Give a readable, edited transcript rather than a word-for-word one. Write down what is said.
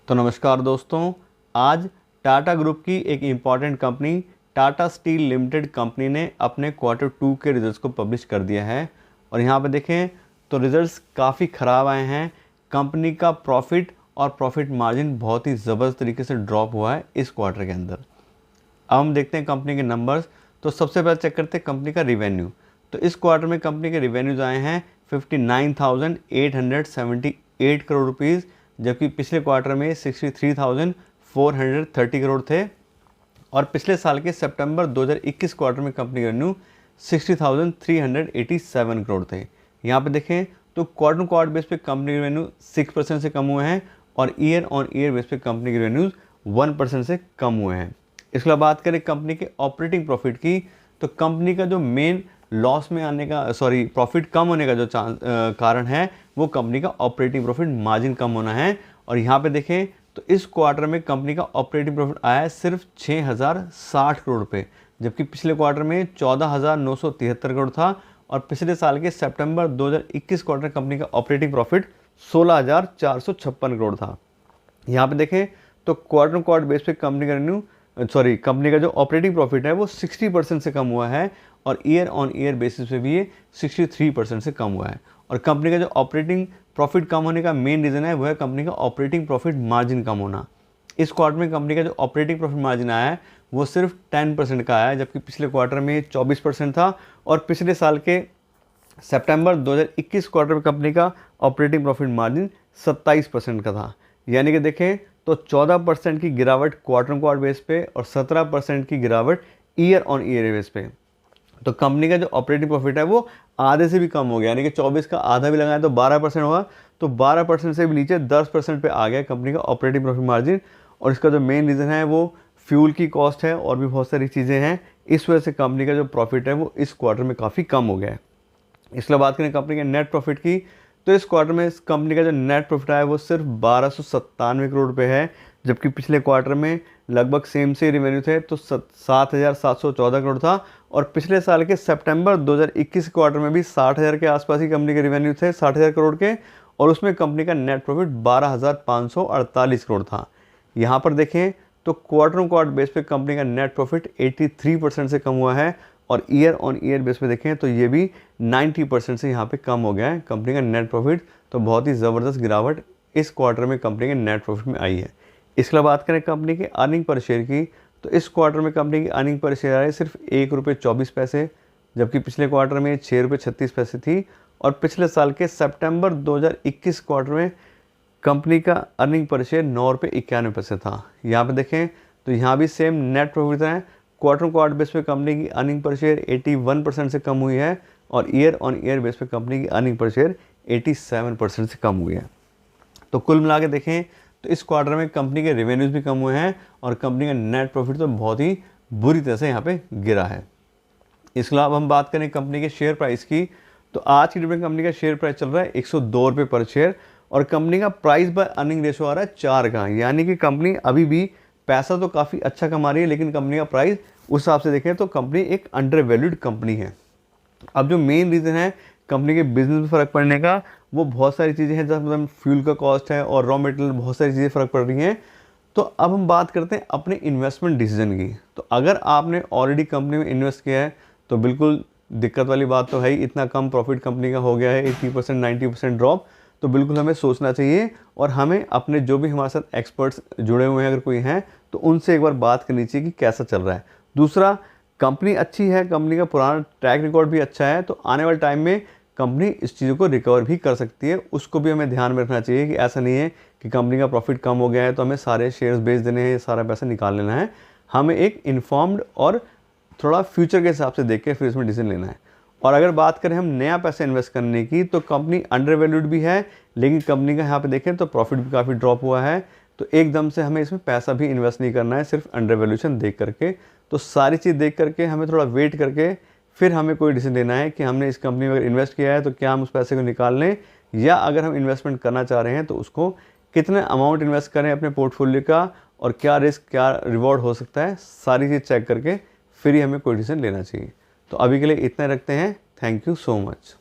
तो नमस्कार दोस्तों, आज टाटा ग्रुप की एक important company Tata steel limited company ने अपने Q2 के रिजल्ट्स को पब्लिश कर दिया है। और यहाँ पे देखें तो रिजल्ट्स काफ़ी ख़राब आए हैं। कंपनी का प्रॉफिट और प्रॉफिट मार्जिन बहुत ही ज़बरदस्त तरीके से ड्रॉप हुआ है इस क्वार्टर के अंदर। अब हम देखते हैं कंपनी के नंबर्स। तो सबसे पहले चेक करते हैं कंपनी का रिवेन्यू। तो इस क्वार्टर में कंपनी के रिवेन्यूज़ आए हैं 59,878 करोड़ रुपीज़, जबकि पिछले क्वार्टर में 63,430 करोड़ थे। और पिछले साल के सितंबर 2021 क्वार्टर में कंपनी का रेवेन्यू 60,387 करोड़ थे। यहाँ पे देखें तो क्वार्टर क्वार्टर बेस पे कंपनी के रेवेन्यू 6% से कम हुए हैं और ईयर ऑन ईयर बेस पे कंपनी के रेवेन्यूज़ 1% से कम हुए हैं। इसके बाद बात करें कंपनी के ऑपरेटिंग प्रॉफिट की, तो कंपनी का जो मेन लॉस में आने का प्रॉफिट कम होने का जो कारण है वो कंपनी का ऑपरेटिंग प्रॉफिट मार्जिन कम होना है। और यहाँ पे देखें तो इस क्वार्टर में कंपनी का ऑपरेटिंग प्रॉफिट आया है सिर्फ 6,060 करोड़ रुपये, जबकि पिछले क्वार्टर में 14,973 करोड़ था। और पिछले साल के सितंबर 2021 क्वार्टर कंपनी का ऑपरेटिंग प्रॉफिट 16,456 करोड़ था। यहाँ पे देखें तो क्वार्टर क्वार्टर बेस पे कंपनी का जो ऑपरेटिंग प्रॉफिट है वो 60% से कम हुआ है और ईयर ऑन ईयर बेसिस पे भी ये 63% से कम हुआ है। और कंपनी का जो ऑपरेटिंग प्रॉफिट कम होने का मेन रीज़न है वो है कंपनी का ऑपरेटिंग प्रॉफिट मार्जिन कम होना। इस क्वार्टर में कंपनी का जो ऑपरेटिंग प्रॉफिट मार्जिन आया है वो सिर्फ 10% का आया है, जबकि पिछले क्वार्टर में 24% था। और पिछले साल के सितंबर 2021 क्वार्टर में कंपनी का ऑपरेटिंग प्रॉफिट मार्जिन 27% का था। यानी कि देखें तो 14% की गिरावट क्वार्टर क्वार्टर बेस पे और 17% की गिरावट ईयर ऑन ईयर बेस पे। तो कंपनी का जो ऑपरेटिंग प्रॉफिट है वो आधे से भी कम हो गया, यानी कि 24 का आधा भी लगाया तो 12% हुआ। तो 12% से भी नीचे 10% पे आ गया कंपनी का ऑपरेटिंग प्रॉफिट मार्जिन। और इसका जो मेन रीज़न है वो फ्यूल की कॉस्ट है और भी बहुत सारी चीज़ें हैं। इस वजह से कंपनी का जो प्रॉफिट है वो इस क्वार्टर में काफ़ी कम हो गया है। इसके बाद करें कंपनी के नेट प्रॉफिट की, तो इस क्वार्टर में इस कंपनी का जो नेट प्रॉफिट आया वो सिर्फ 1297 करोड़ रुपए है, जबकि पिछले क्वार्टर में लगभग सेम से रेवेन्यू थे तो 7,714 करोड़ था। और पिछले साल के सितंबर 2021 क्वार्टर में भी 60,000 के आसपास ही कंपनी के रेवेन्यू थे, 60,000 करोड़ के, और उसमें कंपनी का नेट प्रॉफिट 12,548 करोड़ था। यहाँ पर देखें तो क्वार्टर क्वार्टर बेस पे कंपनी का नेट प्रॉफिट 83% से कम हुआ है और ईयर ऑन ईयर बेस पे देखें तो ये भी 90% से यहाँ पे कम हो गया है कंपनी का नेट प्रॉफिट। तो बहुत ही ज़बरदस्त गिरावट इस क्वार्टर में कंपनी के नेट प्रॉफिट में आई है। इसके बाद बात करें कंपनी के अर्निंग पर शेयर की, तो इस क्वार्टर में कंपनी की अर्निंग पर शेयर आई सिर्फ ₹1.24, जबकि पिछले क्वार्टर में ₹6.36 थी। और पिछले साल के सितंबर 2021 क्वार्टर में कंपनी का अर्निंग पर शेयर ₹9.91 था। यहाँ पे देखें तो यहाँ भी सेम नेट प्रॉफिट है। क्वार्टर क्वार्टर बेस पे कंपनी की अर्निंग पर शेयर 81% से कम हुई है और ईयर ऑन ईयर बेस पे कंपनी की अर्निंग पर शेयर 87% से कम हुई है। तो कुल मिला के देखें तो इस क्वार्टर में कंपनी के रेवेन्यूज़ भी कम हुए हैं और कंपनी का नेट प्रॉफिट तो बहुत ही बुरी तरह से यहाँ पे गिरा है। इसके अलावा हम बात करें कंपनी के शेयर प्राइस की, तो आज की डेट में कंपनी का शेयर प्राइस चल रहा है ₹102 पर शेयर और कंपनी का प्राइस बाय अर्निंग रेशो आ रहा है 4 का। यानी कि कंपनी अभी भी पैसा तो काफ़ी अच्छा कमा रही है, लेकिन कंपनी का प्राइस उस हिसाब से देखें तो कंपनी एक अंडर वैल्यूड कंपनी है। अब जो मेन रीज़न है कंपनी के बिजनेस में फ़र्क पड़ने का वो बहुत सारी चीज़ें हैं, जैसे मतलब फ्यूल का कॉस्ट है और रॉ मटेरियल, बहुत सारी चीज़ें फ़र्क पड़ रही हैं। तो अब हम बात करते हैं अपने इन्वेस्टमेंट डिसीजन की। तो अगर आपने ऑलरेडी कंपनी में इन्वेस्ट किया है तो बिल्कुल दिक्कत वाली बात तो है ही, इतना कम प्रॉफिट कंपनी का हो गया है, 80% 90% ड्रॉप। तो बिल्कुल हमें सोचना चाहिए और हमें अपने जो भी हमारे साथ एक्सपर्ट्स जुड़े हुए हैं अगर कोई हैं तो उनसे एक बार बात करनी चाहिए कि कैसा चल रहा है। दूसरा, कंपनी अच्छी है, कंपनी का पुराना ट्रैक रिकॉर्ड भी अच्छा है, तो आने वाले टाइम में कंपनी इस चीज़ों को रिकवर भी कर सकती है। उसको भी हमें ध्यान में रखना चाहिए कि ऐसा नहीं है कि कंपनी का प्रॉफिट कम हो गया है तो हमें सारे शेयर्स बेच देने हैं, सारा पैसा निकाल लेना है। हमें एक इन्फॉर्म्ड और थोड़ा फ्यूचर के हिसाब से देख के फिर इसमें डिसीजन लेना है। और अगर बात करें हम नया पैसा इन्वेस्ट करने की, तो कंपनी अंडर वैल्यूड भी है, लेकिन कंपनी का यहाँ पे देखें तो प्रॉफिट भी काफ़ी ड्रॉप हुआ है। तो एकदम से हमें इसमें पैसा भी इन्वेस्ट नहीं करना है, सिर्फ अंडर वैल्यूएशन देख करके। तो सारी चीज़ देख करके हमें थोड़ा वेट करके फिर हमें कोई डिसीजन लेना है कि हमने इस कंपनी में अगर इन्वेस्ट किया है तो क्या हम उस पैसे को निकाल लें, या अगर हम इन्वेस्टमेंट करना चाह रहे हैं तो उसको कितने अमाउंट इन्वेस्ट करें अपने पोर्टफोलियो का और क्या रिस्क क्या रिवॉर्ड हो सकता है, सारी चीज़ चेक करके फिर ही हमें कोई डिसीजन लेना चाहिए। तो अभी के लिए इतना रखते हैं। Thank you so much.